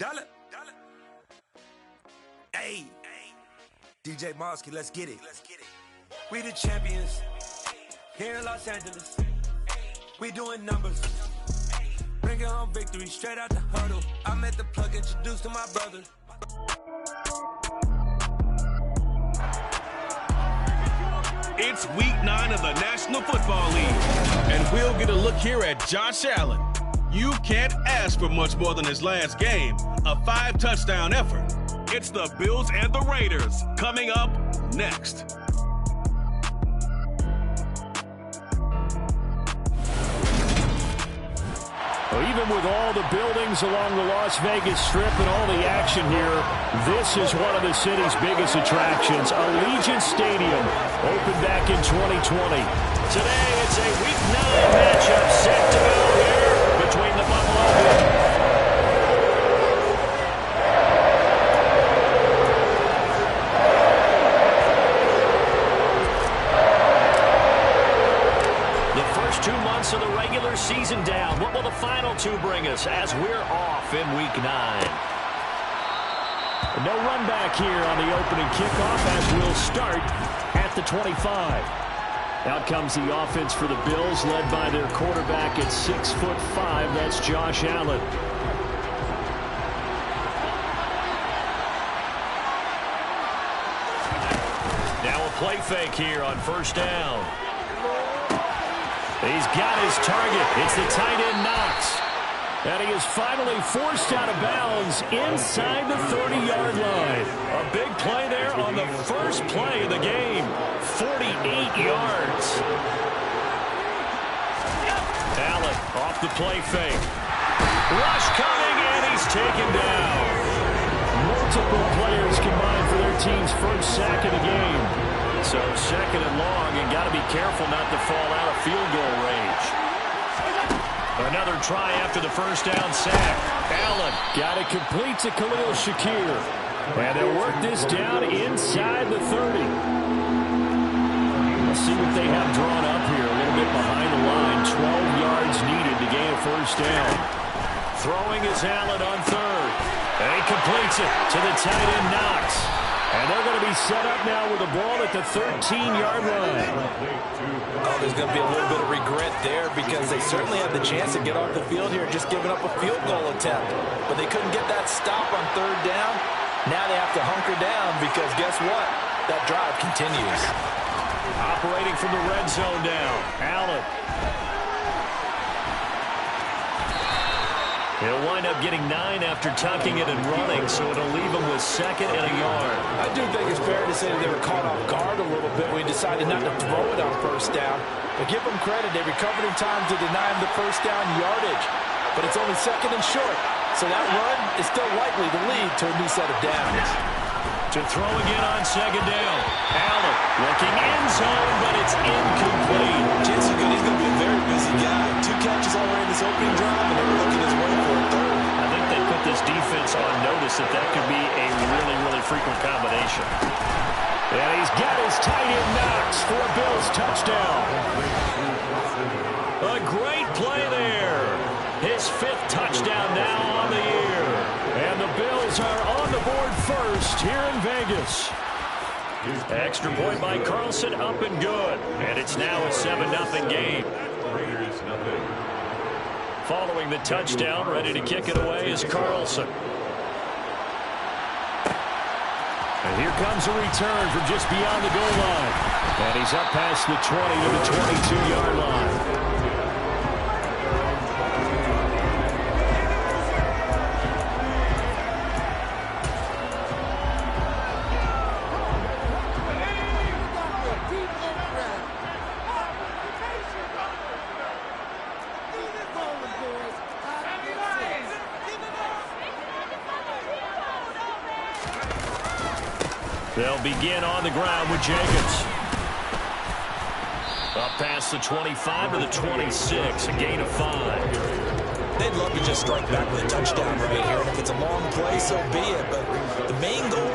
Dollar. Hey, DJ Mosky, let's get it. We the champions here in Los Angeles. We doing numbers. Bringing home victory straight out the huddle. I met the plug, introduced to my brother. It's week 9 of the National Football League, and we'll get a look here at Josh Allen. You can't ask for much more than his last game, a 5-touchdown effort. It's the Bills and the Raiders coming up next. Well, even with all the buildings along the Las Vegas Strip and all the action here, this is one of the city's biggest attractions. Allegiant Stadium opened back in 2020. Today, it's a Week 9 matchup set to go here between the Buffalo Bills. Of the regular season down. What will the final two bring us as we're off in Week 9? No run back here on the opening kickoff as we'll start at the 25. Out comes the offense for the Bills, led by their quarterback at 6'5". That's Josh Allen. Now a play fake here on first down. He's got his target. It's the tight end Knox. And he is finally forced out of bounds inside the 30-yard line. A big play there on the first play of the game. 48 yards. Allen off the play fake. Rush coming, and he's taken down. Multiple players combined for their team's first sack of the game. So second and long, and got to be careful not to fall out of field goal range. Another try after the first down sack. Allen got it complete to Khalil Shakir. And they'll work this down inside the 30. Let's see what they have drawn up here. A little bit behind the line. 12 yards needed to gain a first down. Throwing is Allen on third. And he completes it to the tight end Knox. And they're going to be set up now with the ball at the 13-yard line. Oh, there's going to be a little bit of regret there because they certainly had the chance to get off the field here, just giving up a field goal attempt. But they couldn't get that stop on third down. Now they have to hunker down because guess what? That drive continues. Operating from the red zone now. Allen. He'll wind up getting 9 after tucking it and running, so it'll leave him with second and a yard. I do think it's fair to say that they were caught off guard a little bit when he decided not to throw it on first down. But give them credit, they recovered in time to deny him the first down yardage. But it's only second and short, so that run is still likely to lead to a new set of downs. To throw again on second down. Allen looking end zone, but it's incomplete. Chances are good he's going to be a very busy guy. 2 catches already in this opening drive, and they're looking his way for a third. I think they put this defense on notice that that could be a really, really frequent combination. And he's got his tight end Knox for a Bills touchdown. A great play there. His 5th touchdown now on the year. And the Bills are on the board first here in Vegas. Extra point by Carlson, up and good. And it's now a 7-0 game. Following the touchdown, ready to kick it away is Carlson. And here comes a return from just beyond the goal line. And he's up past the 20 to the 22-yard line. They'll begin on the ground with Jacobs. Up past the 25 to the 26, a gain of 5. They'd love to just strike back with a touchdown right here. And if it's a long play, so be it. But the main goal,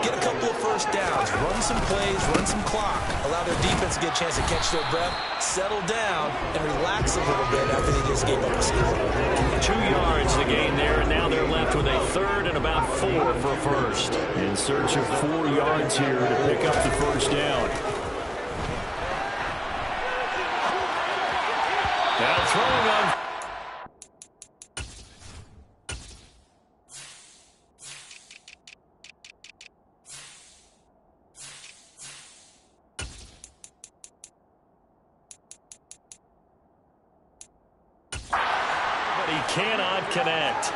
get a couple of first downs, run some plays, run some clock, allow their defense to get a chance to catch their breath, settle down, and relax a little bit after they just gave up a score. 2 yards the gain there, and now they're left left with a third and about 4 for a first. In search of 4 yards here to pick up the first down. Now throwing on. But he cannot connect.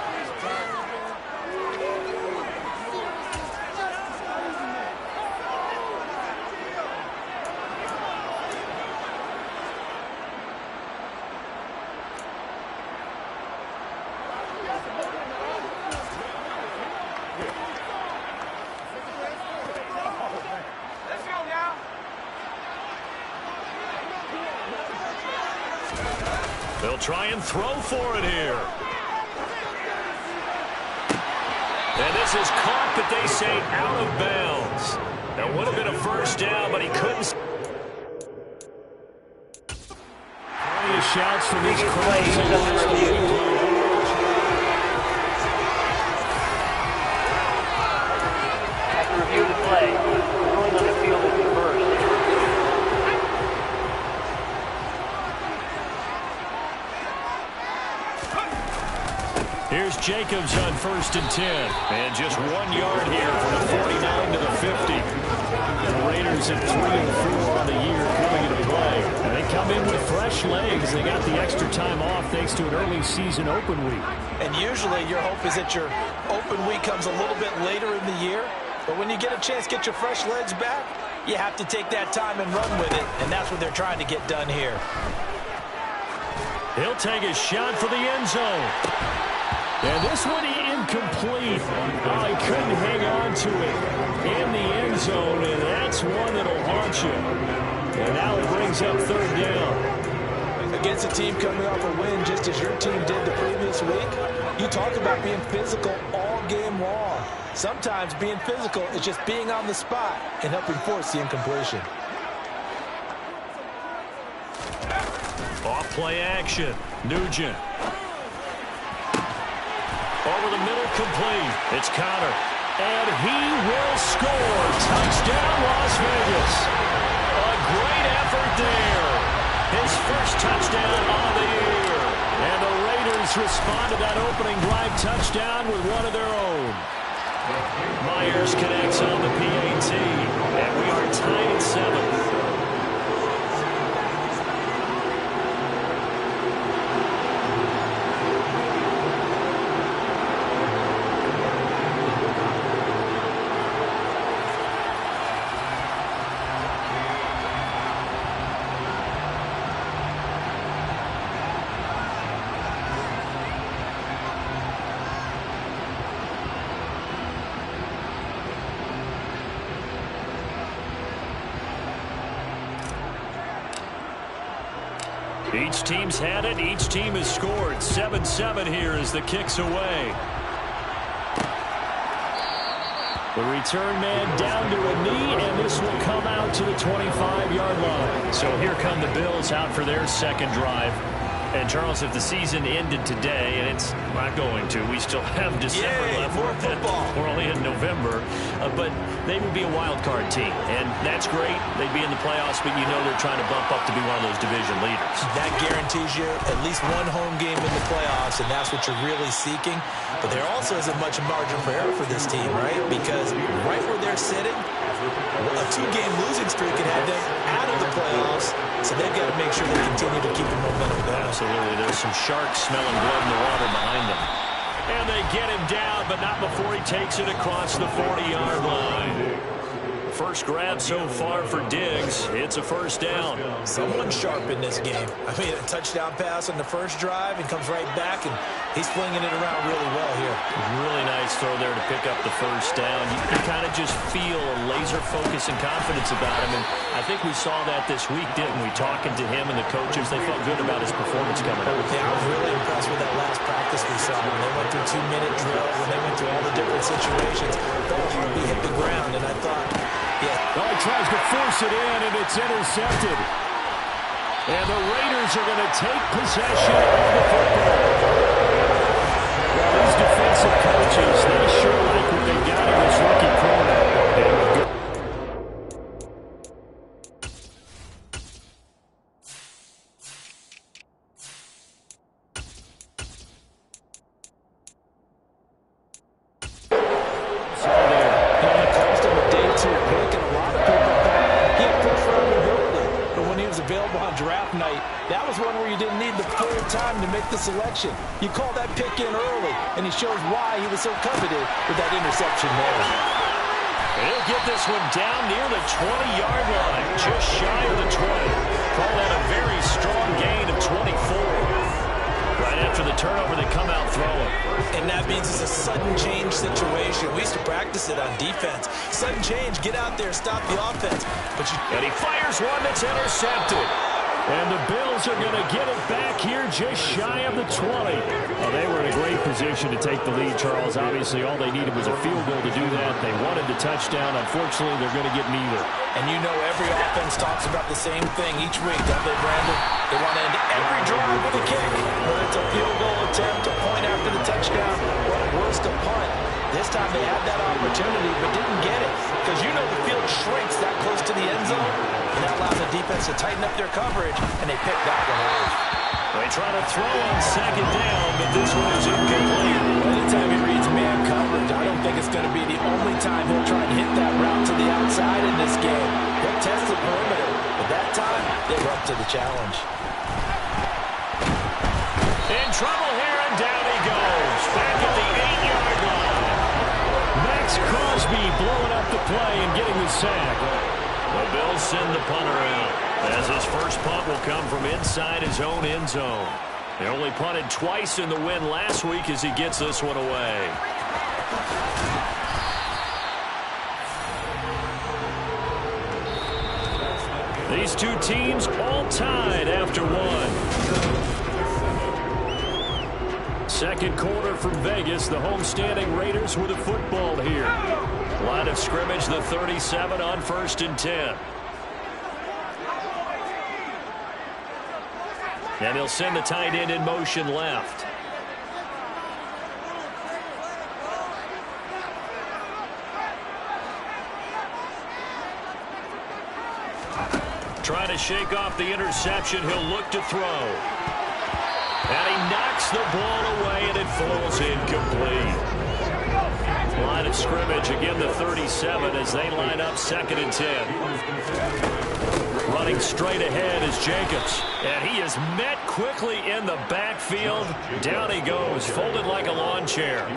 They'll try and throw for it here. And this is caught, but they say out of bounds. That would have been a first down, but he couldn't. Plenty of shouts from these crowds. Have to review the play. Throwing on the field is reversed. Here's Jacobs on 1st and 10. And just 1 yard here from the 49 to the 50. The Raiders at 3-4 on the year coming into play. And they come in with fresh legs. They got the extra time off thanks to an early season open week. And usually your hope is that your open week comes a little bit later in the year. But when you get a chance to get your fresh legs back, you have to take that time and run with it. And that's what they're trying to get done here. He'll take a shot for the end zone. And this one incomplete. Oh, he couldn't hang on to it in the end zone, and that's one that'll haunt you. And now it brings up 3rd down. Against a team coming off a win just as your team did the previous week, you talk about being physical all game long. Sometimes being physical is just being on the spot and helping force the incompletion. Off play action. Nugent. Over the middle, complete. It's Connor. And he will score. Touchdown, Las Vegas. A great effort there. His first touchdown on the year. And the Raiders respond to that opening drive touchdown with one of their own. Myers connects on the PAT. And we are tied at 7. Each team's had it. Each team has scored. 7-7 here as the kick's away. The return man down to a knee, and this will come out to the 25-yard line. So here come the Bills out for their second drive. And, Charles, if the season ended today, and it's not going to, we still have December left. More football. We're only in November. But they would be a wild card team. And that's great. They'd be in the playoffs, but you know they're trying to bump up to be one of those division leaders. That guarantees you at least one home game in the playoffs, and that's what you're really seeking. But there also isn't much margin for error for this team, right? Because right where they're sitting, a 2-game losing streak could have them out of the playoffs. So they've got to make sure they continue to keep the momentum going. Absolutely. There's some sharks smelling blood in the water behind them. And they get him down, but not before he takes it across the 40-yard line. First grab so far for Diggs. It's a first down. Someone sharp in this game. I mean, a touchdown pass on the first drive and comes right back, and he's flinging it around really well here. Really nice throw there to pick up the first down. You kind of just feel a laser focus and confidence about him, and I think we saw that this week, didn't we? Talking to him and the coaches, they felt good about his performance coming up. Yeah, I was really impressed with that last practice we saw. When they went through 2-minute drills, when they went through all the different situations, the heartbeat hit the ground, and I thought, yeah. Oh, he tries to force it in, and it's intercepted. And the Raiders are going to take possession of the football. Well, these defensive coaches That was one where you didn't need the full time to make the selection. You call that pick in early, and he shows why he was so coveted with that interception there. And he'll get this one down near the 20-yard line, just shy of the 20. Call that a very strong gain of 24. Right after the turnover, they come out throwing. And that means it's a sudden change situation. We used to practice it on defense. Sudden change, get out there, stop the offense. And he fires one that's intercepted. And the Bills are going to get it back here just shy of the 20. Well, they were in a great position to take the lead, Charles. Obviously, all they needed was a field goal to do that. They wanted the touchdown. Unfortunately, they're going to get neither. And you know every offense talks about the same thing each week, don't they, Brandon? They want to end every drive with a kick. Whether it's a field goal attempt, a point after the touchdown, or at worst, a punt. This time they had that opportunity but didn't get it because you know the field shrinks that close to the end zone, and that allows the defense to tighten up their coverage, and they pick that one off. They try to throw on second down, but this one is incomplete. Anytime he reads man coverage, I don't think it's going to be the only time he'll try and hit that route to the outside in this game. He'll test the perimeter, but that time they were up to the challenge. In trouble here, and down he goes. Back at the 8-yard line. Max Crosby blowing up the play and getting the sack. The Bills send the punter out, as his first punt will come from inside his own end zone. They only punted twice in the win last week as he gets this one away. These two teams all tied after one. Second quarter from Vegas. The homestanding Raiders with the football here. Line of scrimmage, the 37 on 1st and 10. And he'll send the tight end in motion left. Trying to shake off the interception. He'll look to throw. And he knocks the ball away, and it falls incomplete. Line of scrimmage, again the 37 as they line up 2nd and 10. Running straight ahead is Jacobs. And he is met quickly in the backfield. Down he goes, folded like a lawn chair.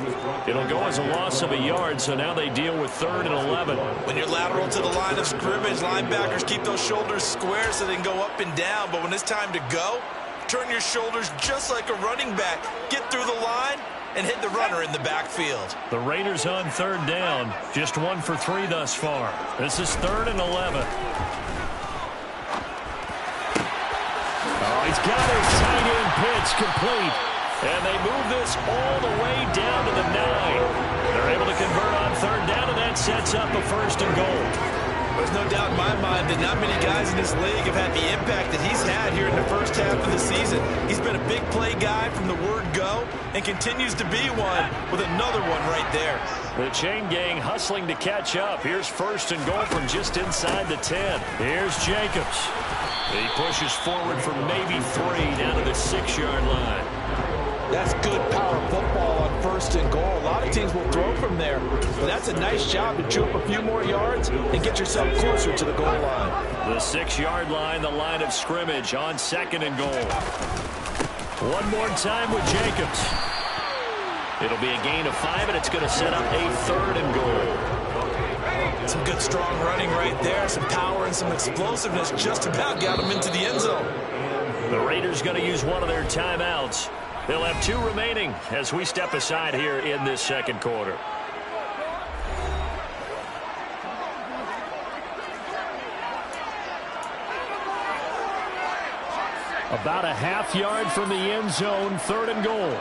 It'll go as a loss of a yard, so now they deal with 3rd and 11. When you're lateral to the line of scrimmage, linebackers keep those shoulders square so they can go up and down. But when it's time to go, turn your shoulders just like a running back. Get through the line and hit the runner in the backfield. The Raiders on 3rd down. Just 1 for 3 thus far. This is 3rd and 11. Oh, he's got his tight end pitch complete. And they move this all the way down to the 9. They're able to convert on 3rd down, and that sets up a 1st and goal. There's no doubt in my mind that not many guys in this league have had the impact that he's had here in the first half of the season. He's been a big play guy from the word go and continues to be one with another one right there. The chain gang hustling to catch up. Here's 1st and goal from just inside the 10. Here's Jacobs. He pushes forward for maybe 3 down to the 6-yard line. That's good power football on 1st and goal. A lot of teams will throw from there. But that's a nice job to chew up a few more yards and get yourself closer to the goal line. The 6-yard line, the line of scrimmage on 2nd and goal. One more time with Jacobs. It'll be a gain of 5, and it's going to set up a 3rd and goal. Some good strong running right there. Some power and some explosiveness just about got him into the end zone. The Raiders going to use one of their timeouts. They'll have 2 remaining as we step aside here in this 2nd quarter. About a half yard from the end zone, 3rd and goal.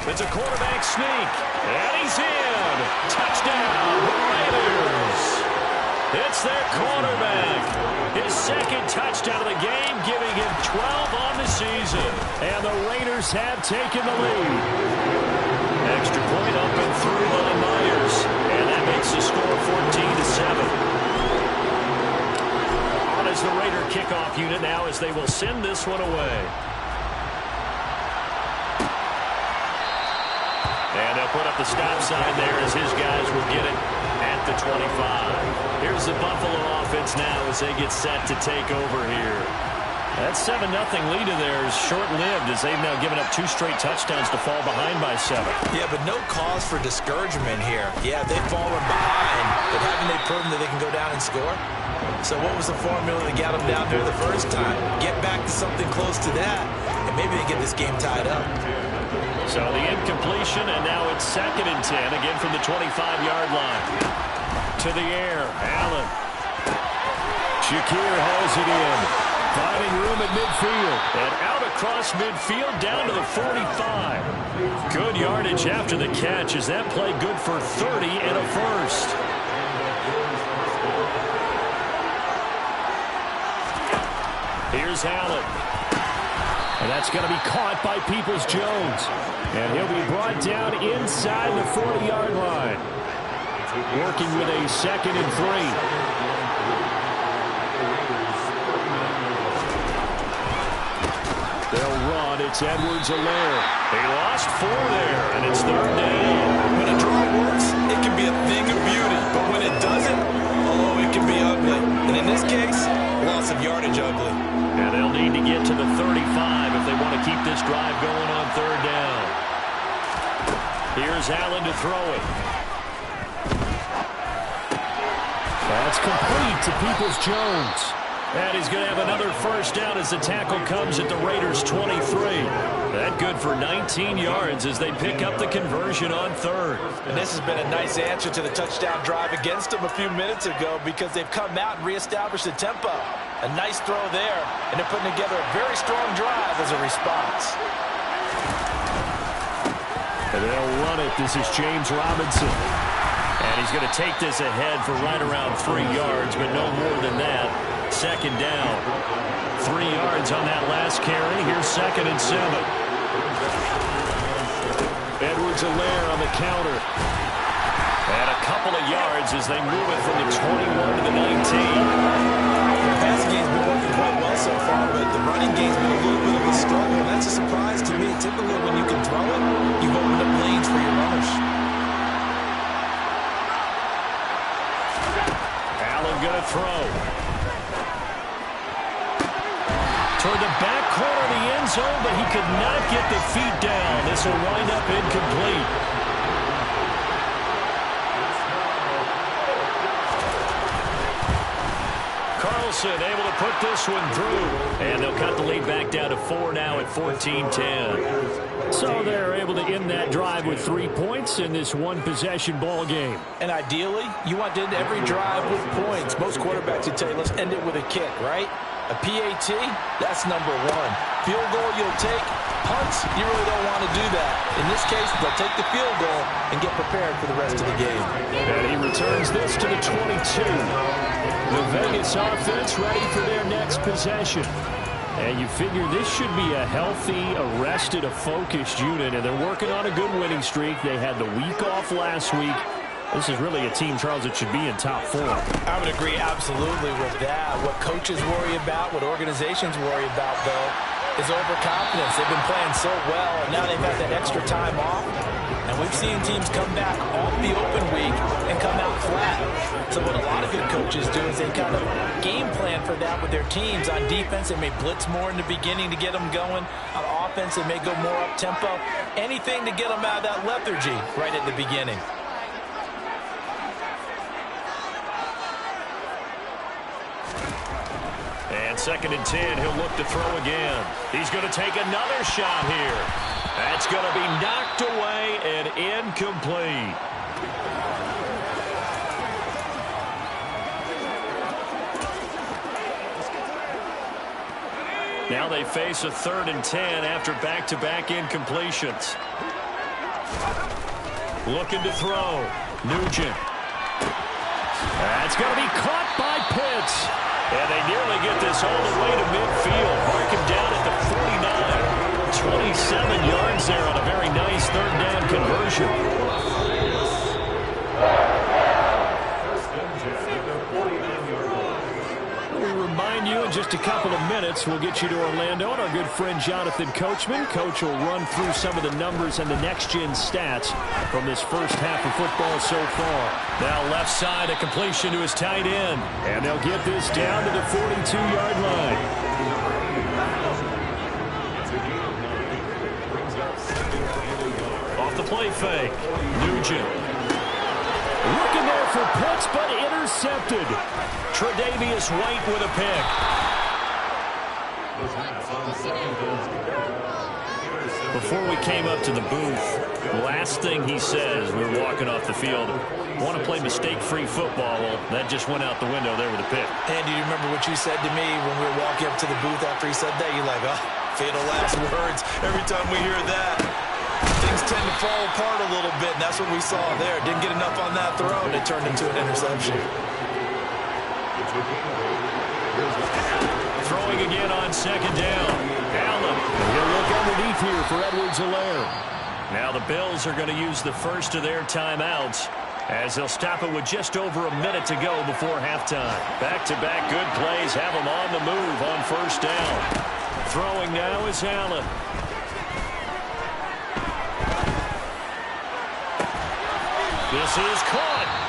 It's a quarterback sneak, and he's in. Touchdown, Raiders. It's their quarterback. His 2nd touchdown of the game, giving him 12 on the season. And the Raiders have taken the lead. Extra point up and through by Myers. And that makes the score 14-7. On is the Raider kickoff unit now as they will send this one away. And they'll put up the stop sign there as his guys will get it. at the 25. Here's the Buffalo offense now as they get set to take over here. That 7-0 lead of theirs short-lived as they've now given up 2 straight touchdowns to fall behind by 7. Yeah, but no cause for discouragement here. Yeah, they've fallen behind, but haven't they proven that they can go down and score? So what was the formula that got them down there the first time? Get back to something close to that, and maybe they get this game tied up. So the incompletion, and now it's 2nd and 10, again from the 25-yard line. To the air, Allen. Shakir hauls it in. Finding room at midfield. And out across midfield down to the 45. Good yardage after the catch. Is that play good for 30 and a first? Here's Allen. And that's going to be caught by Peoples-Jones. And he'll be brought down inside the 40-yard line. Working with a 2nd and 3. They'll run. It's Edwards-Helaire. They lost 4 there, and it's 3rd down. When a draw works, it can be a thing of beauty. But when it doesn't, oh, it can be ugly. And in this case, loss of yardage ugly. And they'll need to get to the 35 if they want to keep this drive going on 3rd down. Here's Allen to throw it. That's complete to Peoples-Jones. And he's going to have another first down as the tackle comes at the Raiders' 23. That good for 19 yards as they pick up the conversion on 3rd. And this has been a nice answer to the touchdown drive against them a few minutes ago because they've come out and reestablished the tempo. A nice throw there, and they're putting together a very strong drive as a response. And they'll run it. This is James Robinson. And he's going to take this ahead for right around 3 yards, but no more than that. 2nd down. 3 yards on that last carry. Here's 2nd and 7. Edwards-Helaire on the counter. And a couple of yards as they move it from the 21 to the 19. The passing game's been working quite well so far, but the running game's been a little bit of a struggle. And that's a surprise to me. Typically, when you can throw it, you've opened up lanes for your runners. Allen going to throw. Toward the back corner of the end zone, but he could not get the feet down. This will wind up incomplete. Carlson able to put this one through. And they'll cut the lead back down to 4 now at 14-10. So they're able to end that drive with 3 points in this one-possession ball game. And ideally, you want to end every drive with points. Most quarterbacks would tell you, let's end it with a kick, right? A PAT, that's number 1. Field goal you'll take. Punts, you really don't want to do that. In this case, they'll take the field goal and get prepared for the rest of the game. And he returns this to the 22. The Vegas offense ready for their next possession. And you figure this should be a healthy, arrested, a focused unit. And they're working on a good winning streak. They had the week off last week. This is really a team, Charles, that should be in top 4. I would agree absolutely with that. What coaches worry about, what organizations worry about, though, is overconfidence. They've been playing so well, and now they've had that extra time off. And we've seen teams come back off the open week and come out flat. So what a lot of good coaches do is they kind of game plan for that with their teams. On defense, they may blitz more in the beginning to get them going. On offense, they may go more up-tempo. Anything to get them out of that lethargy right at the beginning. And 2nd and 10, he'll look to throw again. He's going to take another shot here. That's going to be knocked away and incomplete. Now they face a 3rd and 10 after back-to-back incompletions. Looking to throw. Nugent. That's going to be caught by Pitts. And they nearly get this all the way to midfield. Mark him down at the 49. 27 yards there on a very nice 3rd down conversion. We remind you in just a couple of minutes, we'll get you to Orlando and our good friend Jonathan Coachman. Coach will run through some of the numbers and the next-gen stats from this first half of football so far. Now left side, a completion to his tight end. And they'll get this down to the 42-yard line. Off the play fake, Nugent. Looking there for Pitts, but intercepted. Tre'Davious White with a pick. Before we came up to the booth, last thing he says, we were walking off the field, want to play mistake-free football. Well, that just went out the window there with a pick. And do you remember what you said to me when we were walking up to the booth after he said that? You're like, oh, fatal last words. Every time we hear that, things tend to fall apart a little bit, and that's what we saw there. Didn't get enough on that throw, and it turned into an interception. Throwing again on second down. Allen. He'll look underneath here for Edwards-Helaire. Now the Bills are going to use the first of their timeouts as they'll stop it with just over a minute to go before halftime. Back-to-back good plays have them on the move on first down. Throwing now is Allen. This is caught.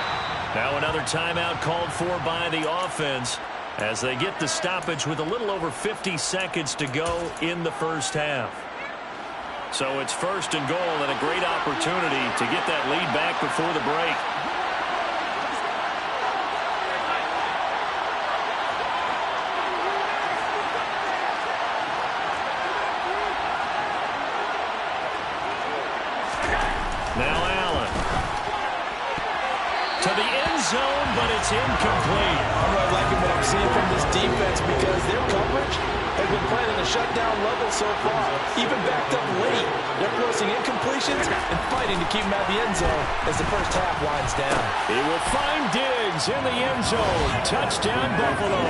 Now another timeout called for by the offense as they get the stoppage with a little over 50 seconds to go in the first half. So it's first and goal and a great opportunity to get that lead back before the break. Now Allen. To the end zone, but it's incomplete. I'm really liking what I'm seeing from this defense because their coverage has been playing at a shutdown level so far. Even backed up late, they're forcing incompletions and fighting to keep them at the end zone as the first half winds down. He will find Diggs in the end zone. Touchdown, Buffalo.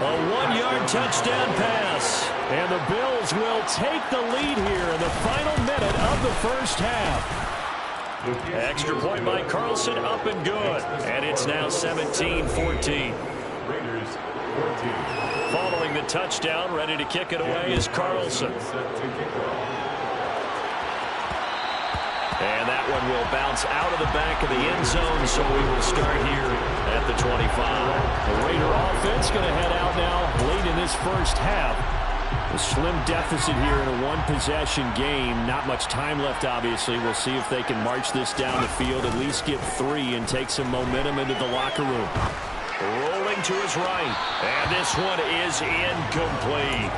A 1-yard touchdown pass. And the Bills will take the lead here in the final minute of the first half. Extra point by Carlson, up and good. And it's now 17-14. Following the touchdown, ready to kick it away is Carlson. And that one will bounce out of the back of the end zone, so we will start here at the 25. The Raider offense going to head out now late in this first half. A slim deficit here in a one-possession game. Not much time left, obviously. We'll see if they can march this down the field, at least get 3, and take some momentum into the locker room. Rolling to his right, and this one is incomplete.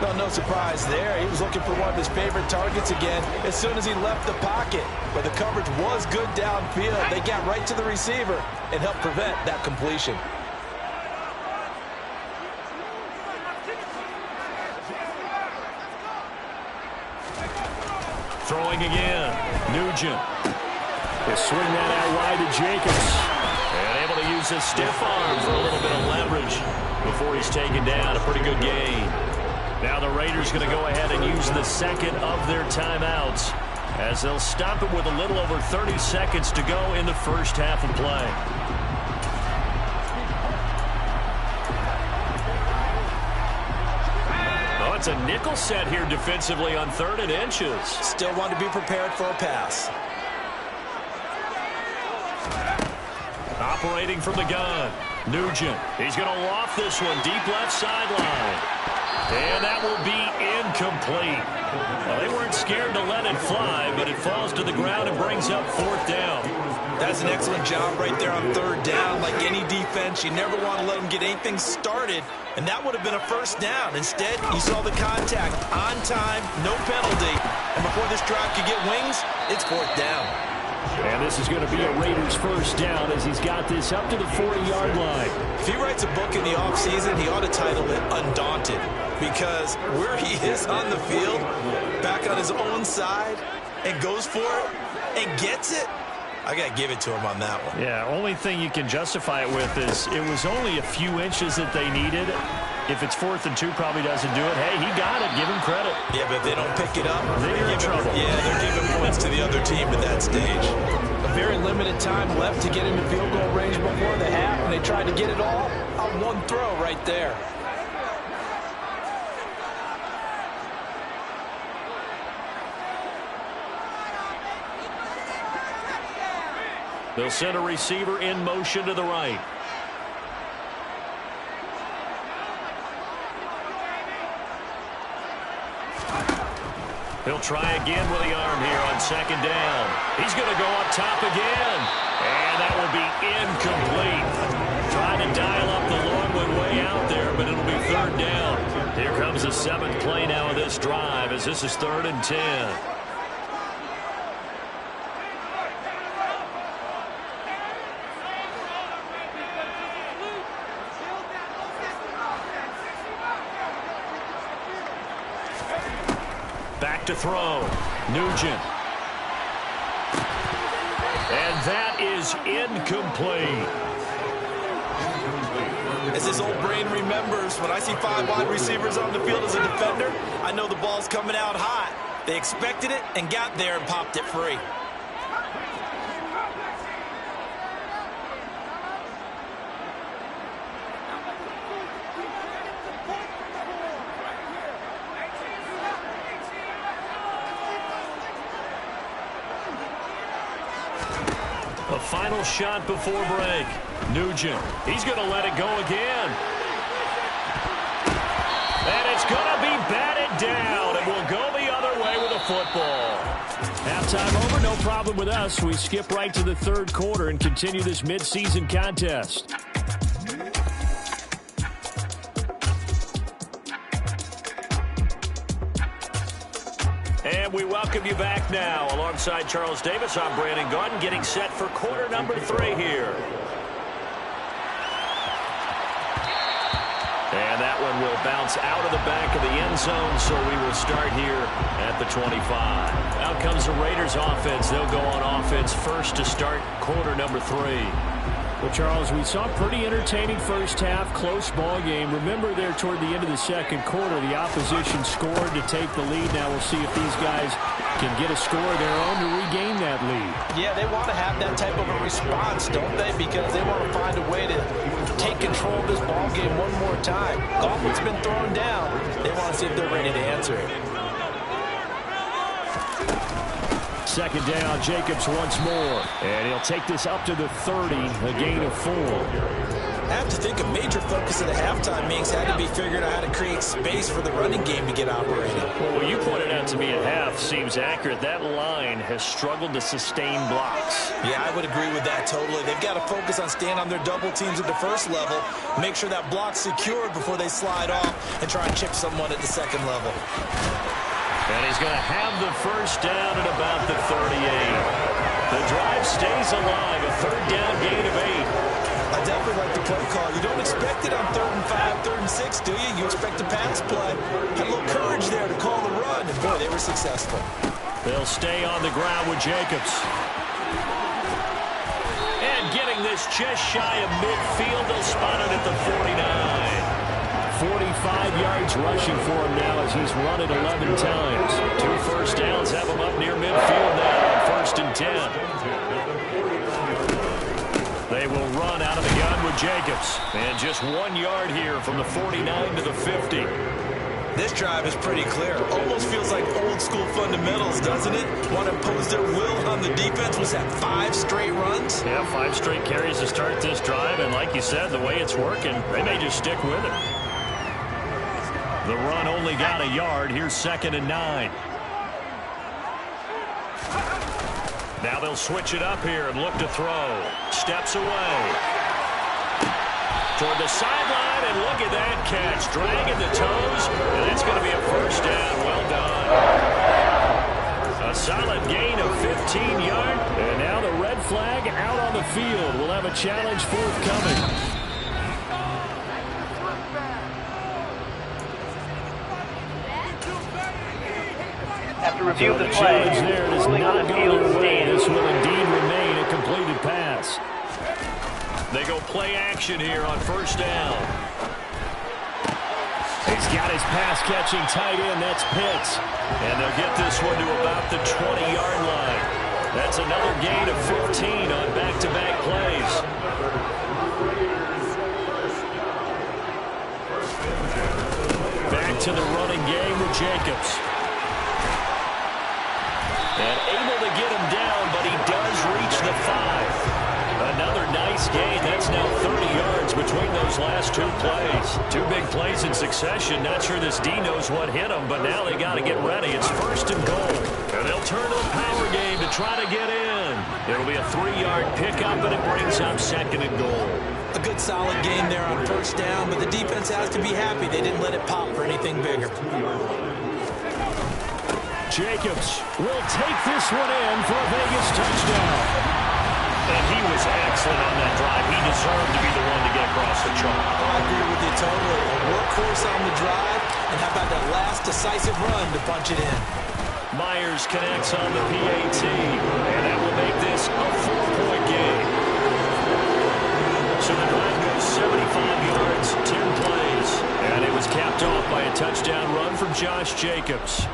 Well, no surprise there. He was looking for one of his favorite targets again as soon as he left the pocket. But the coverage was good downfield. They got right to the receiver and helped prevent that completion. Throwing again, Nugent. They swing that out wide to Jacobs. And able to use his stiff arm for a little bit of leverage before he's taken down. A pretty good gain. Now the Raiders going to go ahead and use the second of their timeouts as they'll stop it with a little over 30 seconds to go in the first half of play. Oh, it's a nickel set here defensively on 3rd and inches. Still want to be prepared for a pass. Operating from the gun, Nugent. He's going to loft this one deep left sideline. And that will be incomplete. Well, they weren't scared to let it fly, but it falls to the ground and brings up 4th down. That's an excellent job right there on 3rd down. Like any defense, you never want to let them get anything started, and that would have been a first down. Instead, you saw the contact on time, no penalty, and before this drive could get wings, it's 4th down. And this is going to be a Raiders first down as he's got this up to the 40-yard line. If he writes a book in the offseason, he ought to title it Undaunted, because where he is on the field, back on his own side, and goes for it, and gets it, I got to give it to him on that one. Yeah, only thing you can justify it with is it was only a few inches that they needed. If it's 4th and 2, probably doesn't do it. Hey, he got it. Give him credit. Yeah, but if they don't pick it up, They're in trouble. Yeah, they're giving points to the other team at that stage. A very limited time left to get into field goal range before the half, and they tried to get it all on one throw right there. They'll send a receiver in motion to the right. He'll try again with the arm here on 2nd down. He's going to go up top again. And that will be incomplete. Trying to dial up the long one way out there, but it'll be 3rd down. Here comes the 7th play now of this drive as this is 3rd and 10. Back to throw. Nugent. And that is incomplete. As his old brain remembers, when I see 5 wide receivers on the field as a defender, I know the ball's coming out hot. They expected it and got there and popped it free. A final shot before break. Nugent. He's going to let it go again. And it's going to be batted down. And we'll go the other way with a football. Halftime over, no problem with us. We skip right to the 3rd quarter and continue this midseason contest. And we welcome you back now. Alongside Charles Davis, I'm Brandon Gaudin, getting set for quarter number 3 here. And that one will bounce out of the back of the end zone, so we will start here at the 25. Out comes the Raiders offense. They'll go on offense first to start quarter number 3. Well, Charles, we saw a pretty entertaining first half, close ball game. Remember there toward the end of the 2nd quarter, the opposition scored to take the lead. Now we'll see if these guys can get a score of their own to regain that lead. Yeah, they want to have that type of a response, don't they? Because they want to find a way to take control of this ball game one more time. Gauntlet's been thrown down. They want to see if they're ready to answer it. 2nd down, Jacobs once more. And he'll take this up to the 30, a gain of 4. I have to think a major focus of the halftime meetings had to be figuring out how to create space for the running game to get operated. Well, what you pointed out to me at half seems accurate. That line has struggled to sustain blocks. Yeah, I would agree with that totally. They've got to focus on staying on their double teams at the 1st level, make sure that block's secured before they slide off and try and chip someone at the 2nd level. And he's going to have the 1st down at about the 38. The drive stays alive, a 3rd down gain of 8. I definitely like the play call. You don't expect it on 3rd and 5, 3rd and 6, do you? You expect a pass play. Had a little courage there to call the run, and boy, they were successful. They'll stay on the ground with Jacobs. And getting this just shy of midfield, they'll spot it at the 49. 45 yards rushing for him now as he's run it 11 times. 2 first downs have him up near midfield now on 1st and 10. They will run out of the gun with Jacobs. And just 1 yard here from the 49 to the 50. This drive is pretty clear. Almost feels like old school fundamentals, doesn't it? Want to impose their will on the defense. Was that 5 straight runs? Yeah, 5 straight carries to start this drive. And like you said, the way it's working, they may just stick with it. The run only got a yard. Here's 2nd and 9. Now they'll switch it up here and look to throw. Steps away. Toward the sideline, and look at that catch. Dragging the toes, and it's going to be a 1st down. Well done. A solid gain of 15 yards. And now the red flag out on the field. We'll have a challenge forthcoming. After review of the play, there does ruling on not the go field their way. stands. This will indeed remain a completed pass. They go play action here on 1st down. He's got his pass-catching tight end. That's Pitts. And they'll get this one to about the 20-yard line. That's another gain of 15 on back-to-back plays. Back to the running game with Jacobs. And able to get him down, but he does reach the 5. Another nice gain. That's now 30 yards between those last 2 plays. 2 big plays in succession. Not sure this D knows what hit him, but now they got to get ready. It's 1st and goal. And they'll turn to the power game to try to get in. It'll be a 3-yard pickup, and it brings up 2nd and goal. A good solid game there on 1st down, but the defense has to be happy they didn't let it pop for anything bigger. Jacobs will take this one in for a Vegas touchdown. And he was excellent on that drive. He deserved to be the one to get across the chalk. I agree with you totally. A workhorse on the drive, and how about that last decisive run to punch it in? Myers connects on the PAT, and that will make this a 4-point game. So the drive goes 75 yards, 10 plays, and it was capped off by a touchdown run from Josh Jacobs.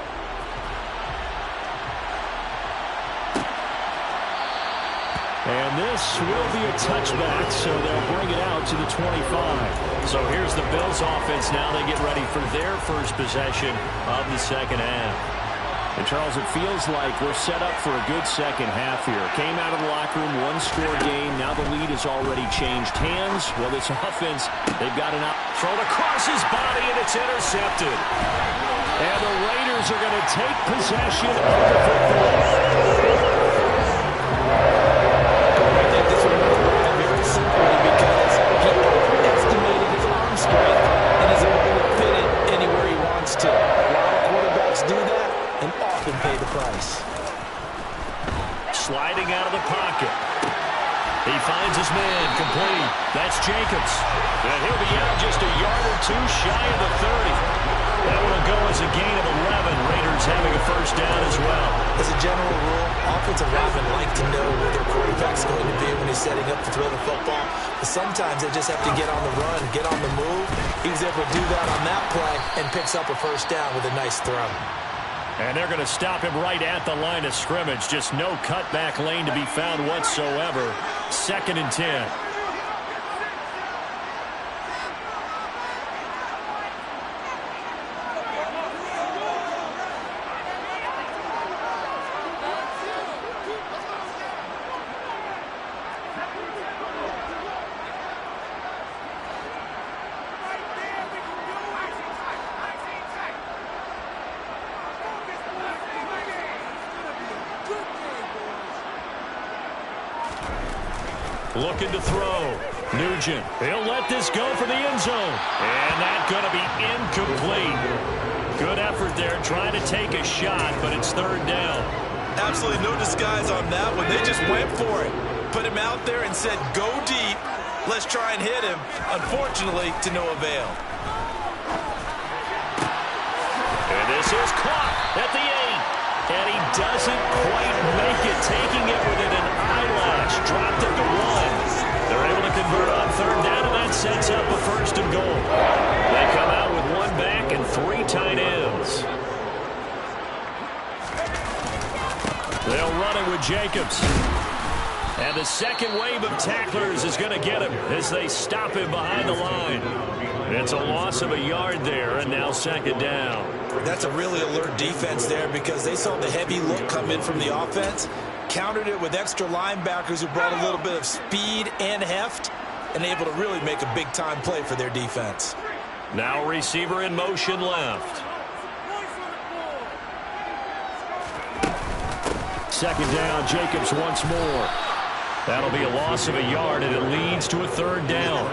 And this will be a touchback, so they'll bring it out to the 25. So here's the Bills offense now. They get ready for their first possession of the second half. And, Charles, it feels like we're set up for a good second half here. Came out of the locker room, 1-score game. Now the lead has already changed hands. Well, this offense, they've got an out. Thrown across his body, and it's intercepted. And the Raiders are going to take possession of the football. Because he estimated his arm strength and his ability to fit it anywhere he wants to. A lot of quarterbacks do that and often pay the price. Sliding out of the pocket. He finds his man complete. That's Jacobs. And he'll be out just a yard or 2 shy of the 30. That will go as a gain of 11. Raiders having a 1st down as well. As a general rule, offensive linemen like to know where their quarterback's going to be when he's setting up to throw the football. But sometimes they just have to get on the run, get on the move. He was able to do that on that play and picks up a 1st down with a nice throw. And they're going to stop him right at the line of scrimmage. Just no cutback lane to be found whatsoever. 2nd and 10. Looking to throw. Nugent. He'll let this go for the end zone. And that's going to be incomplete. Good effort there trying to take a shot, but it's 3rd down. Absolutely no disguise on that one. They just went for it. Put him out there and said, go deep. Let's try and hit him. Unfortunately, to no avail. And this is caught at the 8. And he doesn't quite make it, taking it within an eyelash. Dropped it to 1. They're able to convert on 3rd down, and that sets up a 1st and goal. They come out with 1 back and 3 tight ends. They'll run it with Jacobs. And the second wave of tacklers is going to get him as they stop him behind the line. It's a loss of a yard there, and now 2nd down. That's a really alert defense there because they saw the heavy look come in from the offense, countered it with extra linebackers who brought a little bit of speed and heft, and able to really make a big-time play for their defense. Now receiver in motion left. 2nd down, Jacobs once more. That'll be a loss of a yard, and it leads to a 3rd down.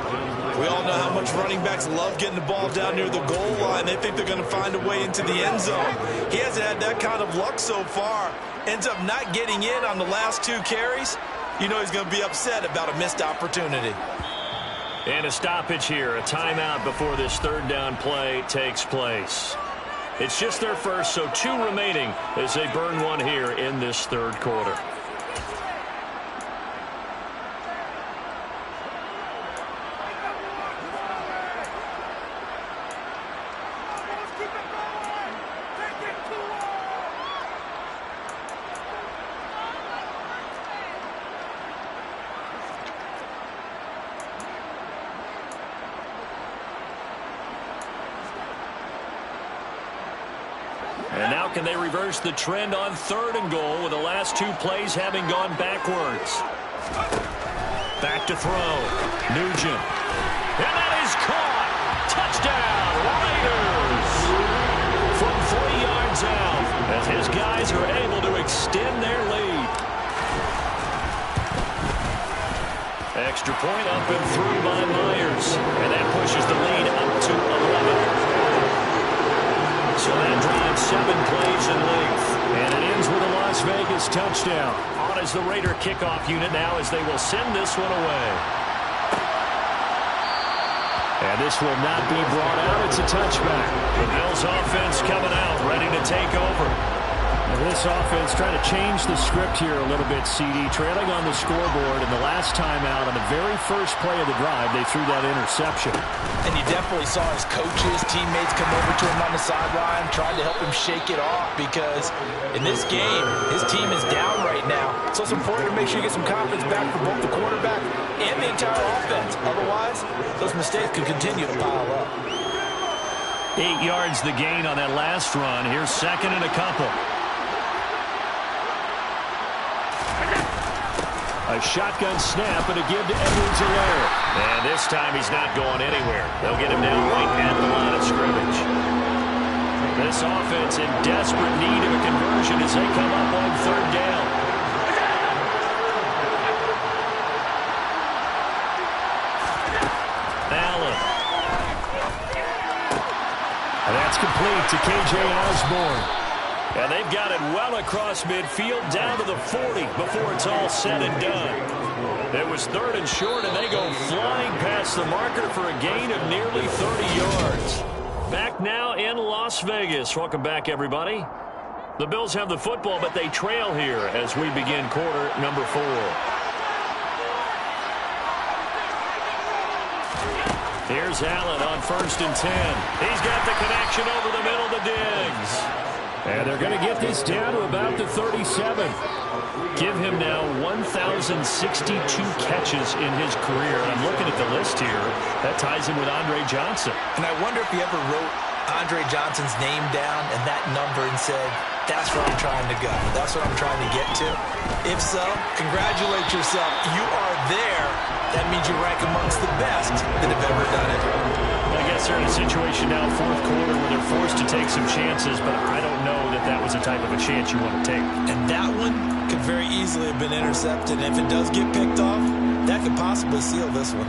We all know how much running backs love getting the ball down near the goal line. They think they're going to find a way into the end zone. He hasn't had that kind of luck so far. Ends up not getting in on the last 2 carries. You know he's going to be upset about a missed opportunity. And a stoppage here, a timeout before this 3rd down play takes place. It's just their first, so 2 remaining as they burn 1 here in this 3rd quarter. back, and they reverse the trend on 3rd and goal with the last 2 plays having gone backwards. Back to throw. Nugent. And that is caught. Touchdown, Raiders. From 3 yards out, as his guys are able to extend their lead. Extra point up and through by Myers. And that pushes the lead up to 11. So that drives 7 plays in length. And it ends with a Las Vegas touchdown. On as the Raider kickoff unit now as they will send this one away. And this will not be brought out. It's a touchback. The Bills offense coming out, ready to take over. And this offense trying to change the script here a little bit, CD. Trailing on the scoreboard, and the last time out on the very first play of the drive, they threw that interception. And you definitely saw his coaches, teammates come over to him on the sideline, trying to help him shake it off, because in this game, his team is down right now. So it's important to make sure you get some confidence back for both the quarterback and the entire offense. Otherwise, those mistakes could continue to pile up. 8 yards the gain on that last run. Here's 2nd and a couple. A shotgun snap and a give to Edwards-Helaire. And this time he's not going anywhere. They'll get him down right at the line of scrimmage. This offense in desperate need of a conversion as they come up on 3rd down. Allen. And that's complete to K.J. Osborne. And they've got it well across midfield down to the 40 before it's all said and done. It was 3rd and short, and they go flying past the marker for a gain of nearly 30 yards. Back now in Las Vegas. Welcome back, everybody. The Bills have the football, but they trail here as we begin quarter number 4. Here's Allen on 1st and 10. He's got the connection over the middle to Diggs. And they're going to get this down to about the 37. Give him now 1,062 catches in his career. And I'm looking at the list here. That ties him with Andre Johnson. And I wonder if he ever wrote Andre Johnson's name down and that number and said, that's where I'm trying to go. That's what I'm trying to get to. If so, congratulate yourself. You are there. That means you rank amongst the best that have ever done it. I guess they're in a situation now, 4th quarter, where they're forced to take some chances, but I don't know that that was the type of a chance you want to take. And that one could very easily have been intercepted. And if it does get picked off, that could possibly seal this one.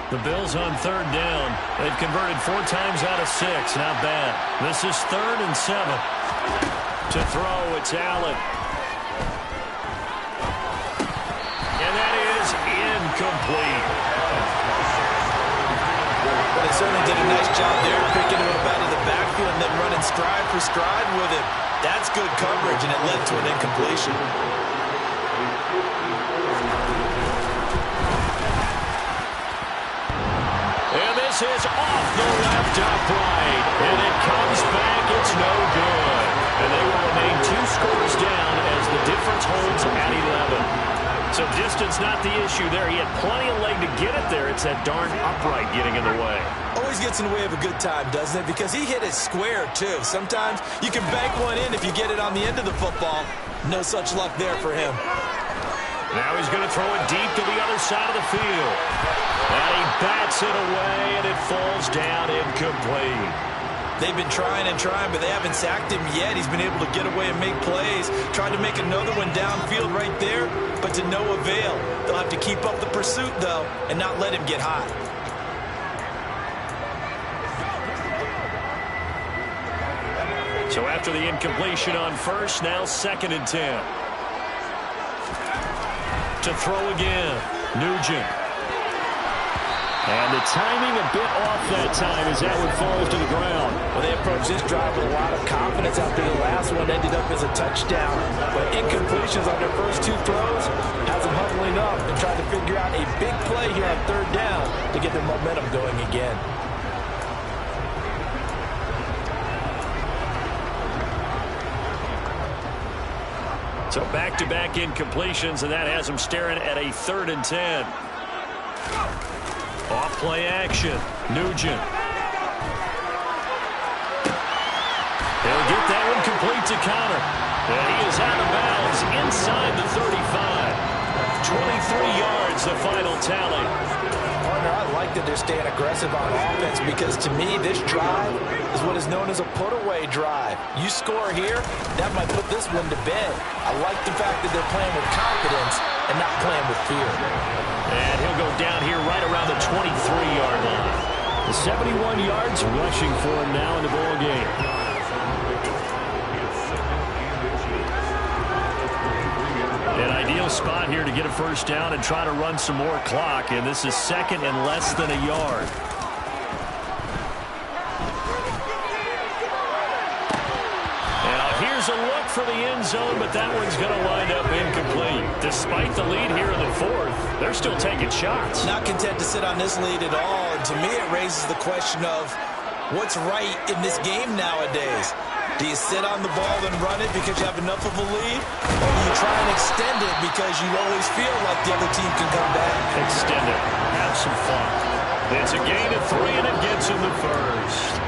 The Bills on 3rd down. They've converted 4 times out of 6. Not bad. This is 3rd and 7. To throw, it's Allen. And that is incomplete. But they certainly did a nice job there, picking him up out of the backfield and then running stride for stride with him. That's good coverage, and it led to an incompletion. And this is off the left upright. And it comes back. It's no good. And they will remain 2 scores down as the difference holds at 11. So distance not the issue there. He had plenty of leg to get it there. It's that darn upright getting in the way. Always gets in the way of a good time, doesn't it? Because he hit it square, too. Sometimes you can bank one in if you get it on the end of the football. No such luck there for him. Now he's going to throw it deep to the other side of the field. And he bats it away, and it falls down incomplete. They've been trying and trying, but they haven't sacked him yet. He's been able to get away and make plays. Tried to make another one downfield right there, but to no avail. They'll have to keep up the pursuit, though, and not let him get hot. So after the incompletion on 1st, now 2nd and 10. To throw again, Nugent. And the timing a bit off that time as that one falls to the ground. Well, they approached this drive with a lot of confidence after the last one ended up as a touchdown. But incompletions on their first 2 throws has them huddling up and trying to figure out a big play here on 3rd down to get their momentum going again. So back-to-back incompletions, and that has them staring at a 3rd and 10. Off play action. Nugent. He'll get that counter. And he is out of bounds inside the 35. 23 yards, the final tally. Partner, I like that they're staying aggressive on offense because to me, this drive is what is known as a put-away drive. You score here, that might put this one to bed. I like the fact that they're playing with confidence and not playing with fear. And he'll go down here right around the 23-yard line. The 71 yards rushing for him now in the ball game. An ideal spot here to get a first down and try to run some more clock, and this is second and less than a yard. Now here's a look for the end zone, but that one's going to wind up incomplete. Despite the lead here in the fourth, they're still taking shots. Not content to sit on this lead at all, and to me it raises the question of what's right in this game nowadays. Do you sit on the ball and run it because you have enough of a lead? Or do you try and extend it because you always feel like the other team can come back? Extend it. Have some fun. It's a gain of 3, and it gets in the first.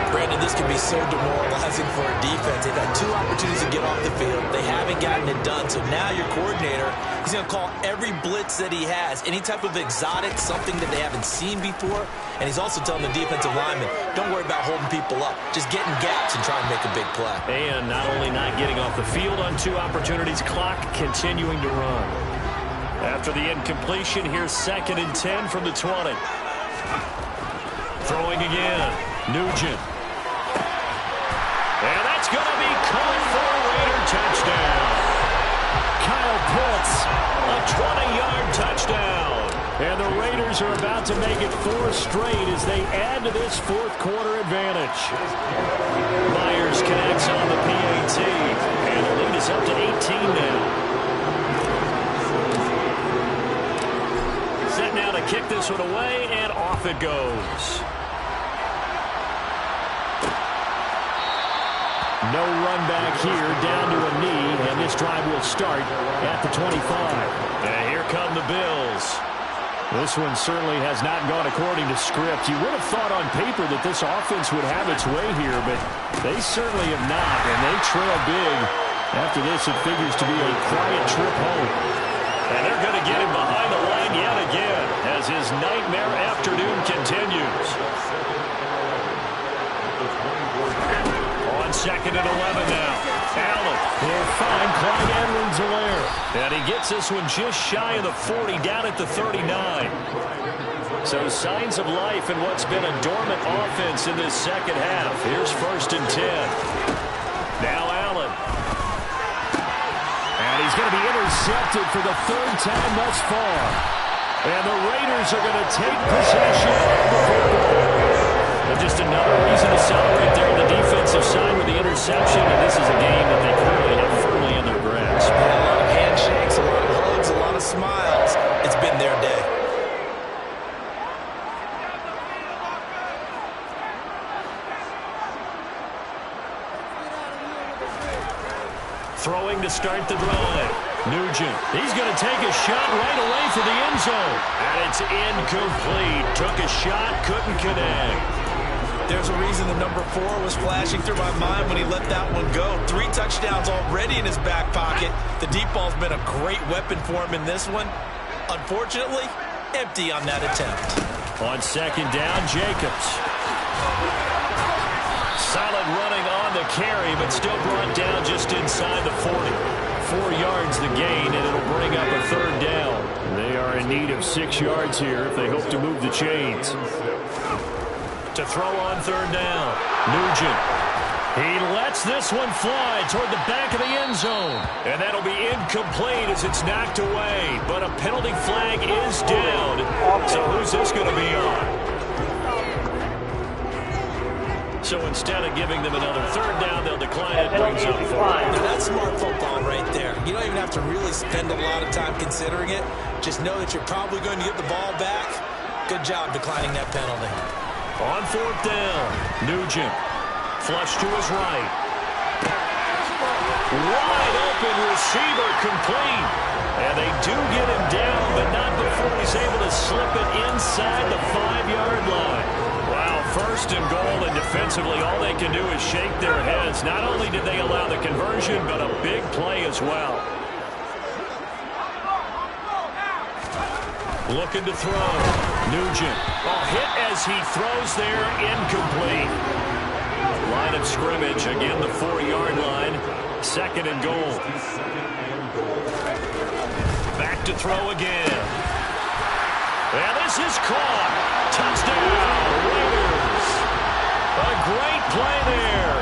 Brandon, this can be so demoralizing for a defense. They've had 2 opportunities to get off the field. They haven't gotten it done. So now your coordinator, he's going to call every blitz that he has, any type of exotic, something that they haven't seen before. And he's also telling the defensive lineman, don't worry about holding people up. Just get in gaps and try and make a big play. And not only not getting off the field on 2 opportunities, clock continuing to run. After the incompletion, here's 2nd and 10 from the 20. Throwing again. Nugent. And that's going to be caught for a Raider touchdown. Kyle Pitts, a 20-yard touchdown. And the Raiders are about to make it 4 straight as they add to this fourth-quarter advantage. Myers connects on the PAT, and the lead is up to 18 now. Set now to kick this one away, and off it goes. No run back here, down to a knee, and this drive will start at the 25. And here come the Bills. This one certainly has not gone according to script. You would have thought on paper that this offense would have its way here, but they certainly have not, and they trail big. After this, it figures to be a quiet trip home. And they're going to get him behind the line yet again as his nightmare afternoon continues. On 2nd and 11 now. Allen will find Clyde Edwards-Helaire. And he gets this one just shy of the 40, down at the 39. So signs of life in what's been a dormant offense in this second half. Here's 1st and 10. Now Allen. And he's going to be intercepted for the 3rd time thus far. And the Raiders are going to take possession of the football. And just another reason to celebrate there on the defensive side with the interception. And this is a game that they clearly have firmly in their grasp. A lot of handshakes, a lot of hugs, a lot of smiles. It's been their day. Throwing to start the drive. Nugent. He's going to take a shot right away for the end zone. And it's incomplete. Took a shot, couldn't connect. There's a reason the number 4 was flashing through my mind when he let that one go. 3 touchdowns already in his back pocket. The deep ball's been a great weapon for him in this one. Unfortunately, empty on that attempt. On 2nd down, Jacobs. Solid running on the carry, but still brought down just inside the 40. 4 yards the gain, and it'll bring up a 3rd down. They are in need of 6 yards here if they hope to move the chains. To throw on 3rd down, Nugent. He lets this one fly toward the back of the end zone. And that'll be incomplete as it's knocked away. But a penalty flag is down. So who's this going to be on? So instead of giving them another 3rd down, they'll decline it. Brings up 4. That's smart football right there. You don't even have to really spend a lot of time considering it. Just know that you're probably going to get the ball back. Good job declining that penalty. On 4th down, Nugent. Flush to his right. Wide open receiver complete. And they do get him down, but not before he's able to slip it inside the 5-yard line. Wow, first and goal, and defensively all they can do is shake their heads. Not only did they allow the conversion, but a big play as well. Looking to throw. Nugent. Hit as he throws there, incomplete. Line of scrimmage, again the 4-yard line. Second and goal. Back to throw again. And this is caught. Touchdown, Raiders. A great play there.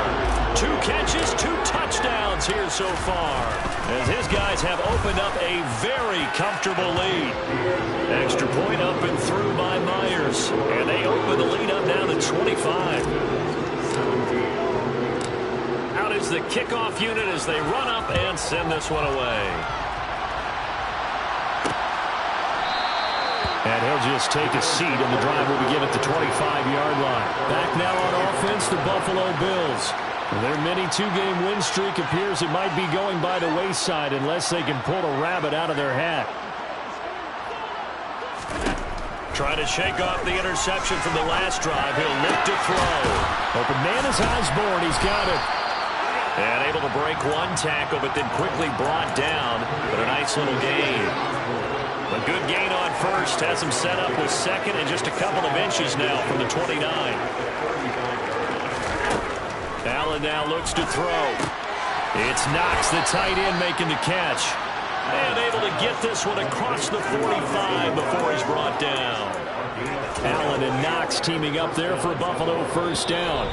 2 catches, 2 touchdowns here so far, as his guys have opened up a very comfortable lead. Extra point up and through by Myers, and they open the lead up now to 25. Out is the kickoff unit as they run up and send this one away. And he'll just take a seat, and the drive will begin at the 25-yard line. Back now on offense, the Buffalo Bills. Their mini 2-game win streak appears it might be going by the wayside unless they can pull a rabbit out of their hat. Trying to shake off the interception from the last drive. He'll look to throw. Open man is Osborne. He's got it. And able to break one tackle, but then quickly brought down. But a nice little gain. A good gain on first. Has him set up with second and just a couple of inches now from the 29. Allen now looks to throw. It's Knox, the tight end, making the catch. And able to get this one across the 45 before he's brought down. Allen and Knox teaming up there for a Buffalo first down.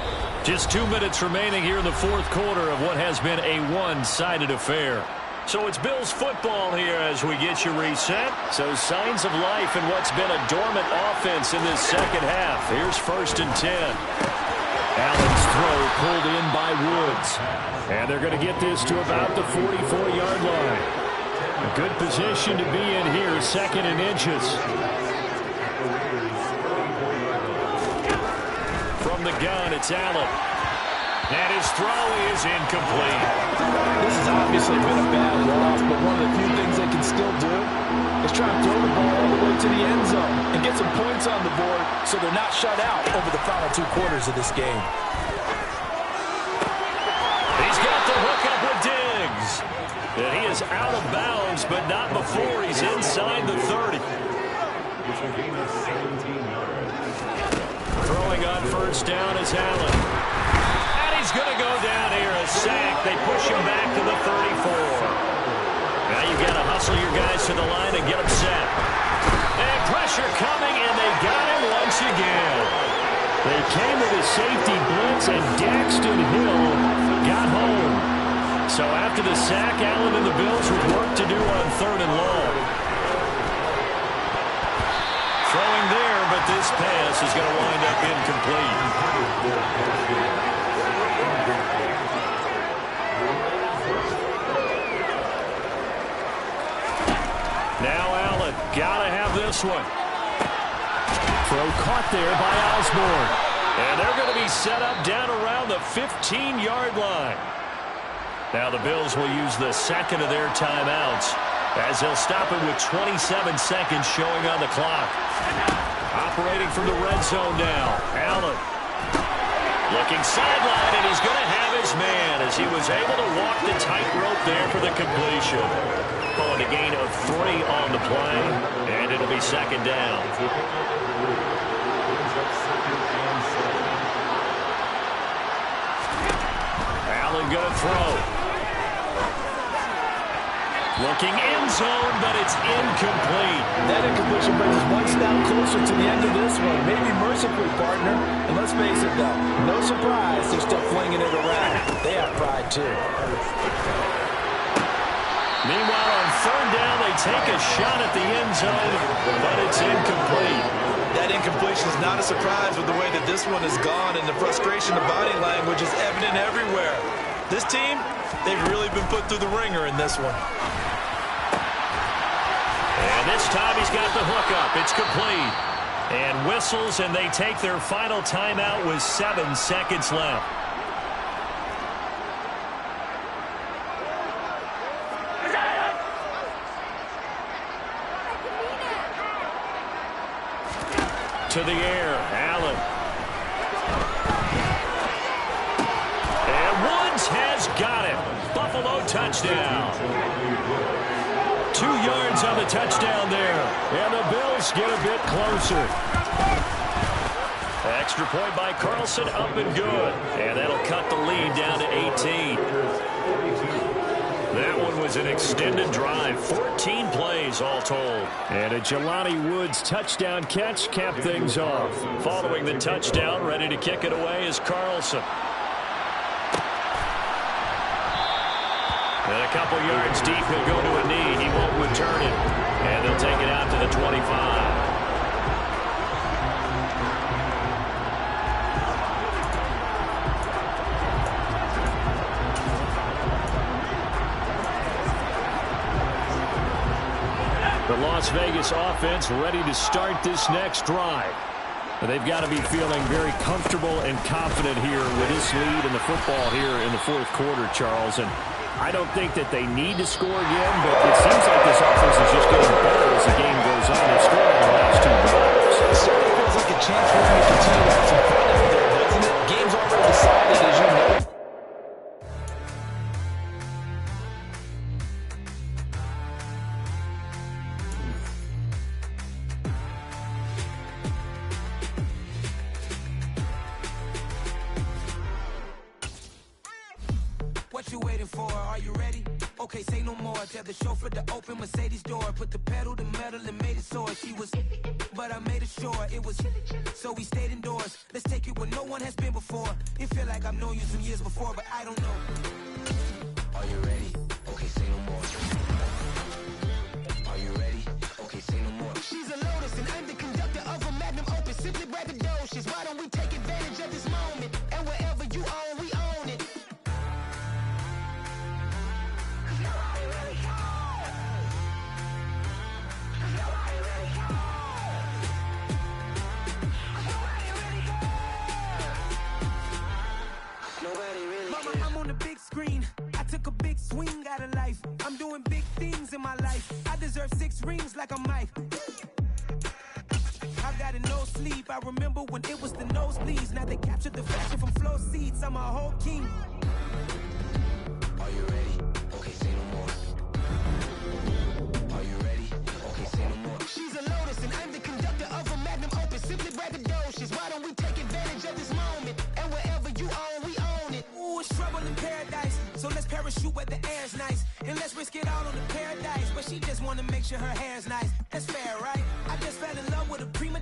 Just 2 minutes remaining here in the fourth quarter of what has been a one-sided affair. So it's Bills football here as we get you reset. So signs of life in what's been a dormant offense in this second half. Here's 1st and 10. Allen's throw pulled in by Woods. And they're going to get this to about the 44-yard line. A good position to be in here, 2nd and inches. From the gun, it's Allen. And his throw is incomplete. This has obviously been a bad loss, but one of the few things they can still do is try and throw the ball all the way to the end zone and get some points on the board so they're not shut out over the final 2 quarters of this game. He's got the hook up with Diggs. And he is out of bounds, but not before he's inside the 30. Throwing on first down is Allen. He's going to go down here, a sack. They push him back to the 34. Now you've got to hustle your guys to the line and get them set. And pressure coming, and they got him once again. They came with a safety blitz, and Daxton Hill got home. So after the sack, Allen and the Bills with work to do on 3rd and long. Throwing there, but this pass is going to wind up incomplete. Now Allen, gotta have this one. Throw caught there by Osborne. And they're going to be set up down around the 15-yard line. Now the Bills will use the second of their timeouts as they'll stop it with 27 seconds showing on the clock. Operating from the red zone now, Allen. Looking sideline, and he's going to have his man as he was able to walk the tightrope there for the completion. Pulling a gain of 3 on the play, and it'll be second down. Allen going to throw. Looking end zone, but it's incomplete. That incompletion brings us one step closer to the end of this one. Maybe mercifully, partner. And let's face it, though, no surprise they're still flinging it around. They have pride, too. Meanwhile, on 3rd down, they take a shot at the end zone, but it's incomplete. That incompletion is not a surprise with the way that this one has gone, and the frustration of body language is evident everywhere. This team, they've really been put through the ringer in this one. And this time he's got the hook up. It's complete. And whistles, and they take their final timeout with 7 seconds left. To the air, Allen. got it. Buffalo touchdown. 2 yards on the touchdown there. And the Bills get a bit closer. Extra point by Carlson, up and good. And that'll cut the lead down to 18. That one was an extended drive, 14 plays all told. And a Jelani Woods touchdown catch capped things off. Following the touchdown, ready to kick it away is Carlson. And a couple yards deep, he'll go to a knee. He won't return it. And they'll take it out to the 25. The Las Vegas offense ready to start this next drive. They've got to be feeling very comfortable and confident here with this lead in the football here in the fourth quarter, Charles. And I don't think that they need to score again, but it seems like this offense is just getting better as the game goes on. They've scored in the last 2 drives. It certainly feels like a chance for them to continue to have some fun out there, doesn't it? Game's already decided, as you know. What you waiting for? Are you ready? Okay, say no more. Tell the chauffeur to open Mercedes door. Put the pedal to metal and made it soar. She was, but I made it sure it was. So we stayed indoors. Let's take it where no one has been before. It feel like I've known you some years before, but I don't know. Are you ready? Okay, say no more. Are you ready? Okay, say no more. She's a Lotus and I'm the conductor of a magnum opus. Simply braggadocious. Why don't we take advantage of this moment? And wherever you own, we own it. Mama, I'm on the big screen. I took a big swing out of life. I'm doing big things in my life. I deserve 6 rings like I'm Mike. I've got no sleep. I remember when it was the nosebleeds. Now they captured the fashion from floor seats. I'm a whole king. Are you ready? Okay, say no more. Are you ready? Okay, say no more. She's a Lotus and I'm the conductor of a magnum opus. Simply braggadocious. Why don't we take advantage of this moment? And wherever you own, we own it. Ooh, it's trouble in paradise. So let's parachute where the air's nice. And let's risk it all on the paradise. But she just wanna make sure her hair's nice. That's fair, right? I just fell in love with a prima